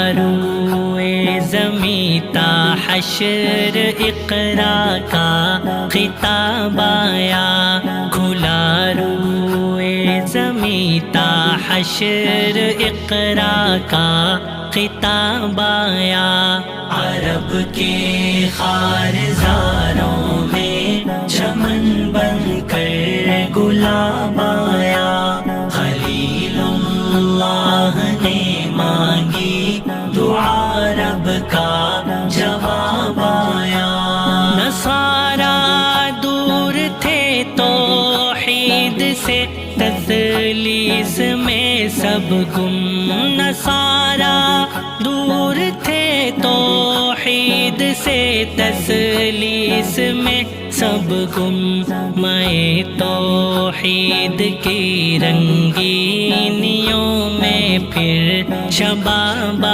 روئے زمیں تا حشر اقرا کا خطاب آیا، کھلا روئے زمیں تا حشر اقرا کا خطاب آیا، عرب کے خارزاروں میں چمن بن کر گلاب آیا، خلیل اللہ نے مانگی دعا رب کا جواب آیا، نصارا دور تھے توحید سے تثلیث میں سب گم، نصارا دور تھے توحید سے تثلیث میں سب گم، میں توحید کی رنگینیوں میں پھر شباب